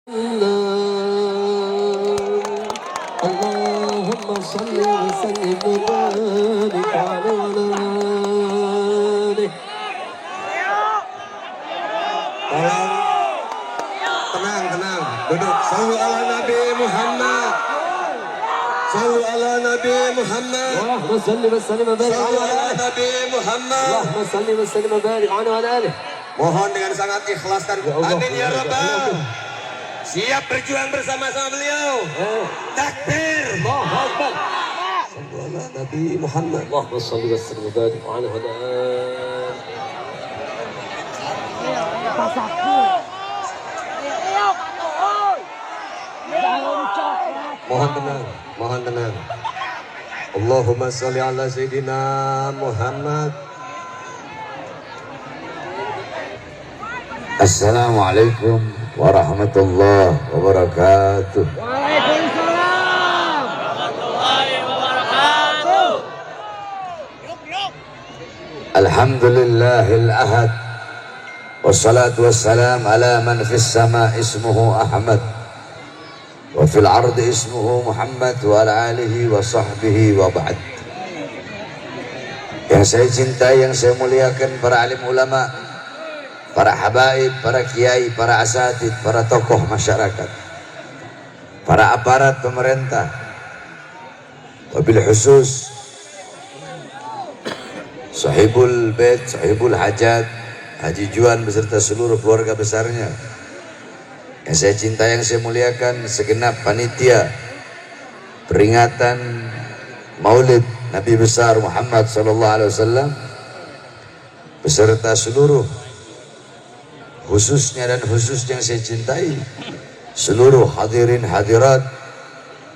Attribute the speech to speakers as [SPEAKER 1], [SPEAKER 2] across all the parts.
[SPEAKER 1] اللهم صل وسلم وبارك على آله.
[SPEAKER 2] Tenang, duduk. Sallu ala Nabi Muhammad. Sallu ala Nabi Muhammad.
[SPEAKER 1] اللهم صل وسلم وبارك
[SPEAKER 2] Sallu
[SPEAKER 1] على
[SPEAKER 2] ala
[SPEAKER 1] آله.
[SPEAKER 2] Nabi Muhammad.
[SPEAKER 1] اللهم صل وسلم وبارك على آله.
[SPEAKER 2] Mohon dengan sangat ikhlas dan
[SPEAKER 1] Allah.
[SPEAKER 2] amin ya Rabbal. Siap berjuang bersama-sama beliau. Takbir.
[SPEAKER 1] الله أكبر.
[SPEAKER 2] Sallu ala Nabi Muhammad.
[SPEAKER 1] اللهم صل وسلم وبارك على آله.
[SPEAKER 2] Mohon tenang. Allahumma sholli ala Sayyidina Muhammad.
[SPEAKER 3] Assalamualaikum warahmatullahi wabarakatuh.
[SPEAKER 4] Waalaikumsalam warahmatullahi wabarakatuh.
[SPEAKER 3] Alhamdulillahil ahad. Wassalatu wassalam ala man fis sama ismuhu Ahmad wa fil ardi ismuhu Muhammad wa ala alihi wa sahbihi wa ba'd. Yang saya cintai, yang saya muliakan, para alim ulama, para habaib, para kiai, para asatid, para tokoh masyarakat, para aparat pemerintah, wabil khusus sahibul bait, sahibul hajat, Haji Juan beserta seluruh keluarga besarnya yang saya cintai, yang saya muliakan, segenap panitia peringatan Maulid Nabi besar Muhammad SAW beserta seluruh, khususnya dan khusus yang saya cintai, seluruh hadirin hadirat,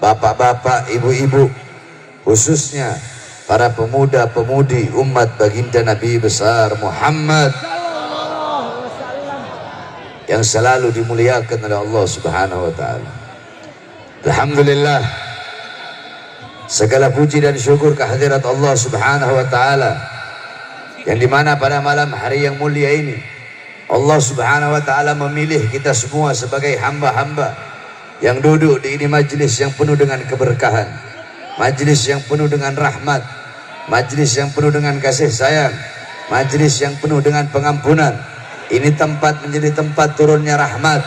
[SPEAKER 3] bapak-bapak, ibu-ibu, khususnya para pemuda-pemudi umat baginda Nabi besar Muhammad yang selalu dimuliakan oleh Allah Subhanahu wa taala. Alhamdulillah, segala puji dan syukur kehadirat Allah Subhanahu wa taala, yang dimana pada malam hari yang mulia ini Allah Subhanahu wa taala memilih kita semua sebagai hamba-hamba yang duduk di ini majlis yang penuh dengan keberkahan, majlis yang penuh dengan rahmat, majlis yang penuh dengan kasih sayang, majlis yang penuh dengan pengampunan. Ini tempat menjadi tempat turunnya rahmat,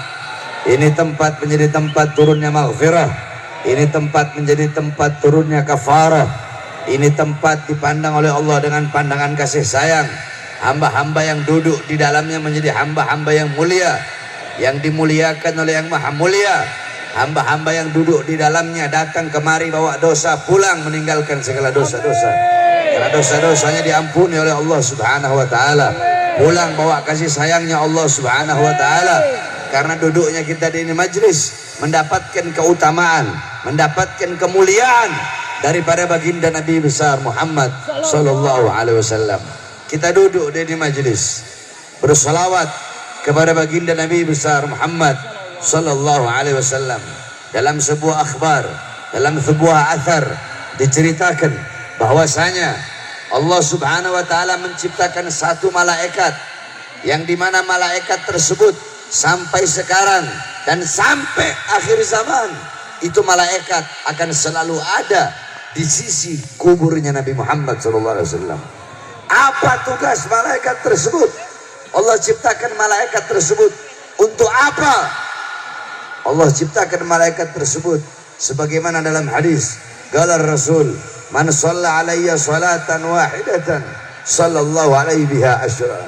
[SPEAKER 3] ini tempat menjadi tempat turunnya maghfirah, ini tempat menjadi tempat turunnya kafarah, ini tempat dipandang oleh Allah dengan pandangan kasih sayang. Hamba-hamba yang duduk di dalamnya menjadi hamba-hamba yang mulia, yang dimuliakan oleh yang maha mulia. Hamba-hamba yang duduk di dalamnya datang kemari bawa dosa, pulang meninggalkan segala dosa-dosa, karena dosa-dosanya diampuni oleh Allah Subhanahu wa taala. Pulang bawa kasih sayangnya Allah Subhanahu wa taala, karena duduknya kita di ini majlis mendapatkan keutamaan, mendapatkan kemuliaan daripada baginda Nabi besar Muhammad sallallahu alaihi wasallam. Kita duduk di ini majlis bersalawat kepada baginda Nabi besar Muhammad sallallahu alaihi wasallam. Dalam sebuah akhbar, dalam sebuah athar diceritakan bahwasanya Allah Subhanahu wa taala menciptakan satu malaikat, yang dimana malaikat tersebut sampai sekarang dan sampai akhir zaman itu malaikat akan selalu ada di sisi kuburnya Nabi Muhammad SAW. Apa tugas malaikat tersebut? Allah ciptakan malaikat tersebut untuk apa? Allah ciptakan malaikat tersebut sebagaimana dalam hadis qala Rasul, man shalla alayya salatan wahidatan sallallahu alaihi biha asyra.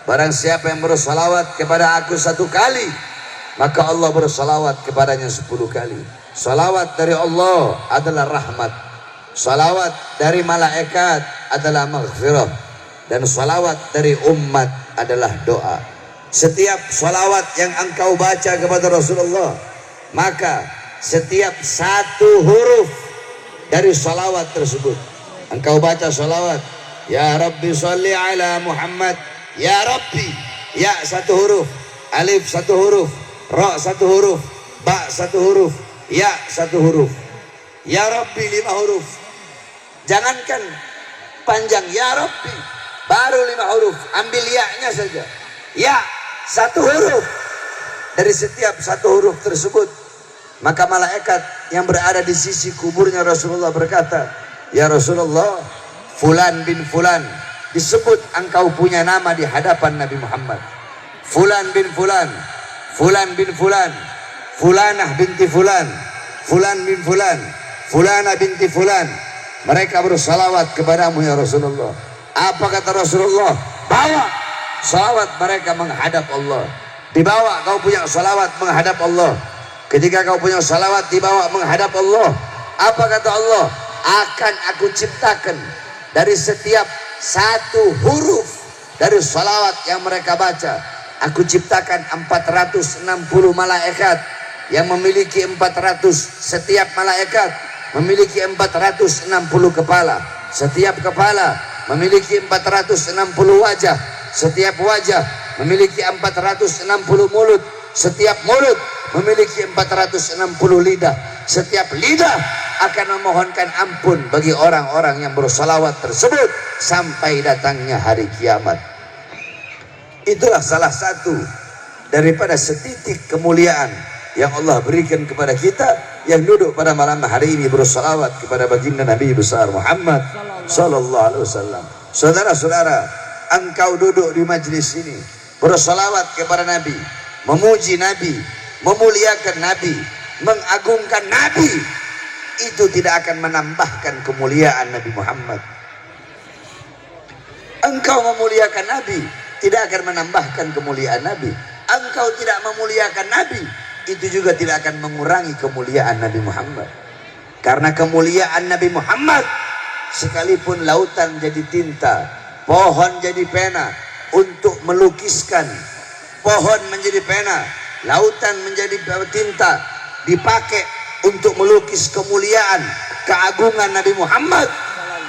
[SPEAKER 3] Barang siapa yang bersalawat kepada aku satu kali, maka Allah bersalawat kepadanya 10 kali. Salawat dari Allah adalah rahmat, salawat dari malaikat adalah maghfirah, dan salawat dari umat adalah doa. Setiap salawat yang engkau baca kepada Rasulullah, maka setiap satu huruf dari salawat tersebut, engkau baca salawat, ya Rabbi salli ala Muhammad, ya Rabbi, ya satu huruf, alif satu huruf, ra satu huruf, ba satu huruf, ya satu huruf, ya Rabbi 5 huruf. Jangankan panjang, ya Rabbi baru 5 huruf, ambil ya-nya saja, ya satu huruf, dari setiap satu huruf tersebut. Maka malaikat yang berada di sisi kuburnya Rasulullah berkata, ya Rasulullah, Fulan bin Fulan, disebut engkau punya nama di hadapan Nabi Muhammad. Fulan bin Fulan, Fulan bin Fulan, Fulanah binti Fulan, Fulan bin Fulan, Fulanah binti Fulan. Mereka bersalawat kepadamu ya Rasulullah. Apa kata Rasulullah? Bawa salawat mereka menghadap Allah. Dibawa kau punya salawat menghadap Allah. Ketika kau punya salawat dibawa menghadap Allah, apa kata Allah? Akan aku ciptakan dari setiap satu huruf dari salawat yang mereka baca, aku ciptakan 460 malaikat yang memiliki 400, setiap malaikat memiliki 460 kepala, setiap kepala memiliki 460 wajah, setiap wajah memiliki 460 mulut, setiap mulut memiliki 460 lidah, setiap lidah akan memohonkan ampun bagi orang-orang yang bersalawat tersebut sampai datangnya hari kiamat. Itulah salah satu daripada setitik kemuliaan yang Allah berikan kepada kita yang duduk pada malam hari ini bersalawat kepada baginda Nabi besar Muhammad sallallahu alaihi wasallam. Saudara-saudara, engkau duduk di majlis ini bersalawat kepada Nabi, memuji Nabi, memuliakan Nabi, mengagungkan Nabi, itu tidak akan menambahkan kemuliaan Nabi Muhammad. Engkau memuliakan Nabi tidak akan menambahkan kemuliaan Nabi. Engkau tidak memuliakan Nabi, itu juga tidak akan mengurangi kemuliaan Nabi Muhammad. Karena kemuliaan Nabi Muhammad, sekalipun lautan jadi tinta, pohon jadi pena untuk melukiskan, pohon menjadi pena, lautan menjadi tinta, dipakai untuk melukis kemuliaan, keagungan Nabi Muhammad.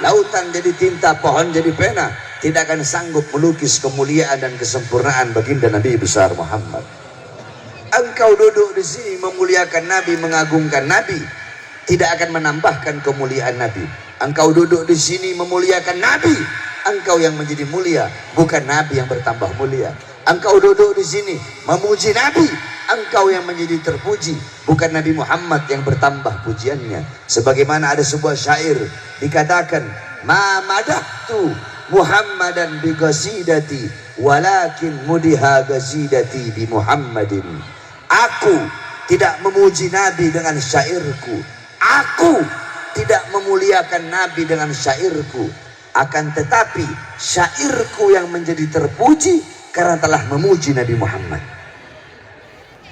[SPEAKER 3] Lautan jadi tinta, pohon jadi pena, tidak akan sanggup melukis kemuliaan dan kesempurnaan baginda Nabi besar Muhammad. Engkau duduk di sini memuliakan Nabi, mengagungkan Nabi, tidak akan menambahkan kemuliaan Nabi. Engkau duduk di sini memuliakan Nabi, engkau yang menjadi mulia, bukan Nabi yang bertambah mulia. Engkau duduk di sini memuji Nabi, engkau yang menjadi terpuji, bukan Nabi Muhammad yang bertambah pujiannya. Sebagaimana ada sebuah syair dikatakan, ma madahtu Muhammadan bi qasidati walakin mudiha qasidati bi Muhammadin. Aku tidak memuji Nabi dengan syairku, aku tidak memuliakan Nabi dengan syairku, akan tetapi syairku yang menjadi terpuji karena telah memuji Nabi Muhammad.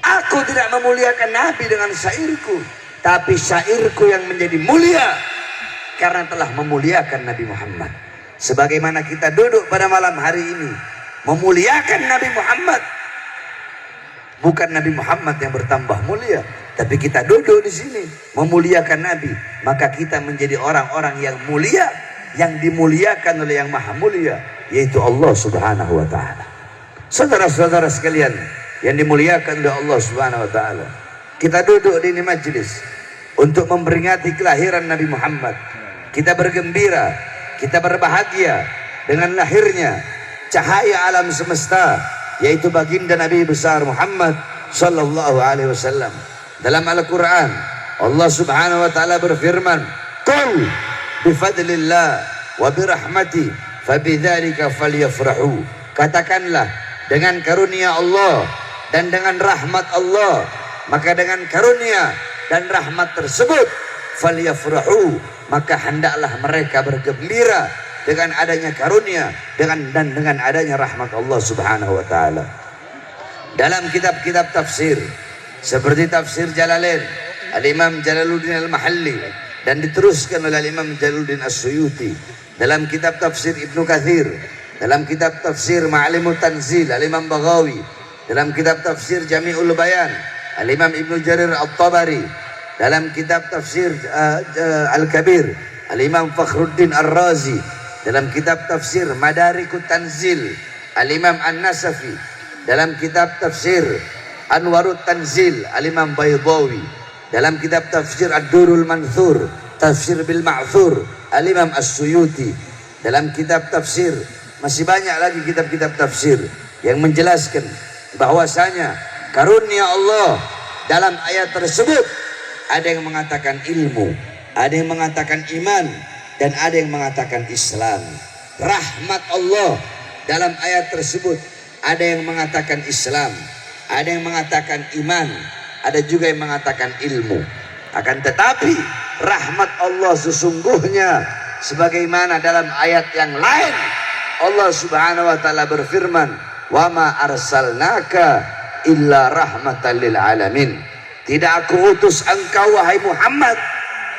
[SPEAKER 3] Aku tidak memuliakan Nabi dengan syairku, tapi syairku yang menjadi mulia karena telah memuliakan Nabi Muhammad. Sebagaimana kita duduk pada malam hari ini memuliakan Nabi Muhammad, bukan Nabi Muhammad yang bertambah mulia, tapi kita duduk di sini memuliakan Nabi, maka kita menjadi orang-orang yang mulia, yang dimuliakan oleh yang maha mulia, yaitu Allah subhanahu wa ta'ala. Saudara-saudara sekalian yang dimuliakan oleh Allah subhanahu wa ta'ala, kita duduk di ini majlis untuk memperingati kelahiran Nabi Muhammad. Kita bergembira, kita berbahagia dengan lahirnya cahaya alam semesta, yaitu baginda Nabi besar Muhammad sallallahu alaihi wasallam. Dalam Al-Quran Allah subhanahu wa ta'ala berfirman, qul bifadlillah wa birahmati fabidzalika falyafrahu. Katakanlah, dengan karunia Allah dan dengan rahmat Allah, maka dengan karunia dan rahmat tersebut falyafrahu, maka hendaklah mereka bergembira dengan adanya karunia dan dengan adanya rahmat Allah subhanahu wa ta'ala. Dalam kitab-kitab tafsir seperti tafsir Jalalain Al-Imam Jalaluddin Al-Mahalli, dan diteruskan oleh Al-Imam Jalaluddin As-Suyuti, dalam kitab tafsir Ibnu Katsir, dalam kitab tafsir Ma'alimut Tanzil Al-Imam Baghawi, dalam kitab tafsir Jami'ul Bayan Al-Imam Ibnu Jarir At-Tabari, dalam kitab tafsir Al-Kabir Al-Imam Fakhruddin Ar-Razi, dalam kitab tafsir Madarikut Tanzil Al-Imam An-Nasafi, dalam kitab tafsir Anwarut Tanzil Al-Imam Baydawi, dalam kitab tafsir Ad-Durul Manthur Tafsir bil Ma'thur Al-Imam As-Suyuti, dalam kitab tafsir, masih banyak lagi kitab-kitab tafsir yang menjelaskan bahwasanya karunia Allah. Dalam ayat tersebut ada yang mengatakan ilmu, ada yang mengatakan iman, dan ada yang mengatakan Islam. Rahmat Allah dalam ayat tersebut ada yang mengatakan Islam, ada yang mengatakan iman, ada juga yang mengatakan ilmu. Akan tetapi rahmat Allah sesungguhnya sebagaimana dalam ayat yang lain Allah Subhanahu wa taala berfirman, "Wa ma arsalnaka illa rahmatan lil alamin." Tidak aku utus engkau wahai Muhammad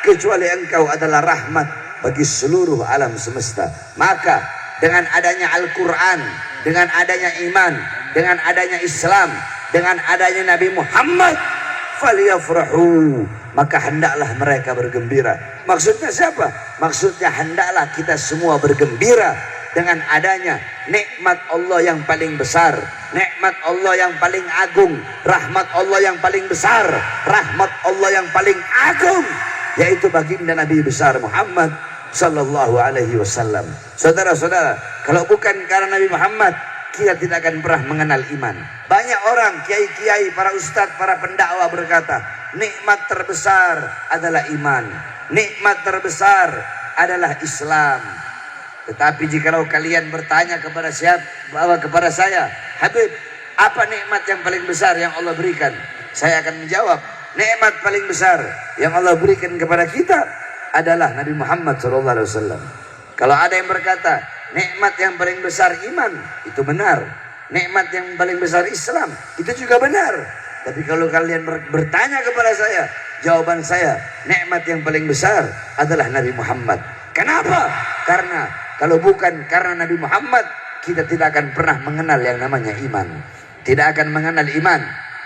[SPEAKER 3] kecuali engkau adalah rahmat bagi seluruh alam semesta. Maka dengan adanya Al-Quran, dengan adanya iman, dengan adanya Islam, dengan adanya Nabi Muhammad, faliyafrahu, maka hendaklah mereka bergembira. Maksudnya siapa? Maksudnya hendaklah kita semua bergembira dengan adanya nikmat Allah yang paling besar, nikmat Allah yang paling agung, rahmat Allah yang paling besar, rahmat Allah yang paling agung, yaitu baginda Nabi besar Muhammad sallallahu alaihi wasallam. Saudara-saudara, kalau bukan karena Nabi Muhammad, kita tidak akan pernah mengenal iman. Banyak orang, kiai-kiai, para ustadz, para pendakwah berkata, nikmat terbesar adalah iman, nikmat terbesar adalah Islam. Tetapi jikalau kalian bertanya kepada kepada saya, Habib, apa nikmat yang paling besar yang Allah berikan? Saya akan menjawab, nikmat paling besar yang Allah berikan kepada kita adalah Nabi Muhammad SAW. Kalau ada yang berkata nikmat yang paling besar iman, itu benar. Nikmat yang paling besar Islam, itu juga benar. Tapi kalau kalian bertanya kepada saya, jawaban saya, nikmat yang paling besar adalah Nabi Muhammad. Kenapa? Karena kalau bukan karena Nabi Muhammad, kita tidak akan pernah mengenal yang namanya iman. Tidak akan mengenal iman,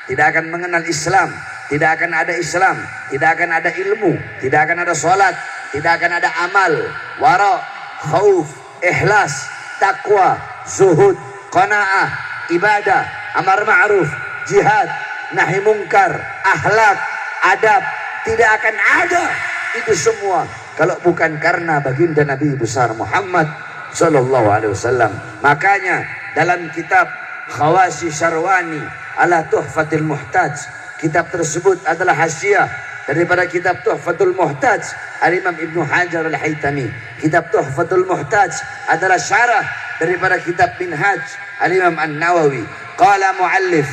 [SPEAKER 3] tidak akan mengenal Islam, tidak akan ada Islam, tidak akan ada ilmu, tidak akan ada sholat, tidak akan ada amal, wara, khauf, ikhlas, taqwa, zuhud, qanaah, ibadah, amar ma'ruf, jihad, nahi mungkar, akhlak, adab. Tidak akan ada itu semua kalau bukan karena baginda Nabi besar Muhammad sallallahu alaihi wasallam. Makanya dalam kitab Khawasi Syarwani ala Tuhfatil Muhtaj, kitab tersebut adalah hasyiah daripada kitab Tuhfatul Muhtaj Al-Imam Ibnu Hajar Al-Haytami. Kitab Tuhfatul Muhtaj adalah syarah daripada kitab Minhaj Al-Imam An-Nawawi. Qala muallif,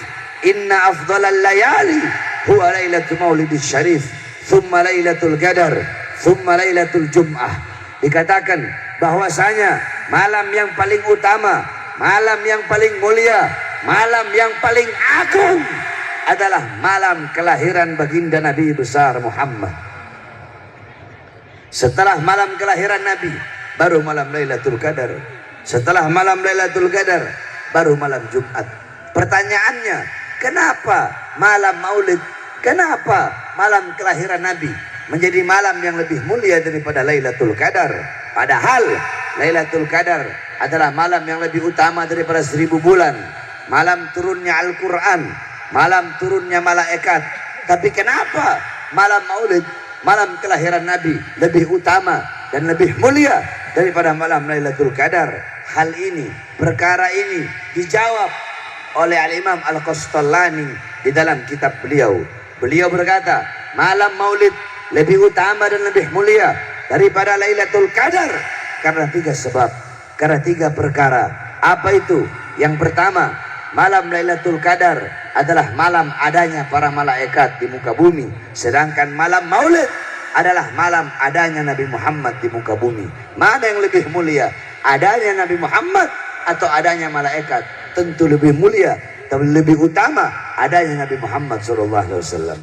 [SPEAKER 3] inna afdalal layali huwa lailatul maulidis syarif, thumma lailatul qadar, thumma lailatul jum'ah. Dikatakan bahwasanya malam yang paling utama, malam yang paling mulia, malam yang paling agung adalah malam kelahiran baginda Nabi besar Muhammad. Setelah malam kelahiran Nabi, baru malam Lailatul Qadar. Setelah malam Lailatul Qadar, baru malam Jumat. Pertanyaannya, kenapa malam Maulid, kenapa malam kelahiran Nabi menjadi malam yang lebih mulia daripada Lailatul Qadar? Padahal Lailatul Qadar adalah malam yang lebih utama daripada 1000 bulan. Malam turunnya Al-Quran, malam turunnya malaikat. Tapi kenapa malam Maulid, malam kelahiran Nabi lebih utama dan lebih mulia daripada malam Lailatul Qadar? Hal ini, perkara ini dijawab oleh Al-Imam Al-Qastallani di dalam kitab beliau. Beliau berkata, malam Maulid lebih utama dan lebih mulia daripada Lailatul Qadar karena 3 sebab, karena 3 perkara. Apa itu? Yang pertama, malam Lailatul Qadar adalah malam adanya para malaikat di muka bumi, sedangkan malam Maulid adalah malam adanya Nabi Muhammad di muka bumi. Mana yang lebih mulia? Adanya Nabi Muhammad atau adanya malaikat? Tentu lebih mulia, tapi lebih utama adanya Nabi Muhammad SAW.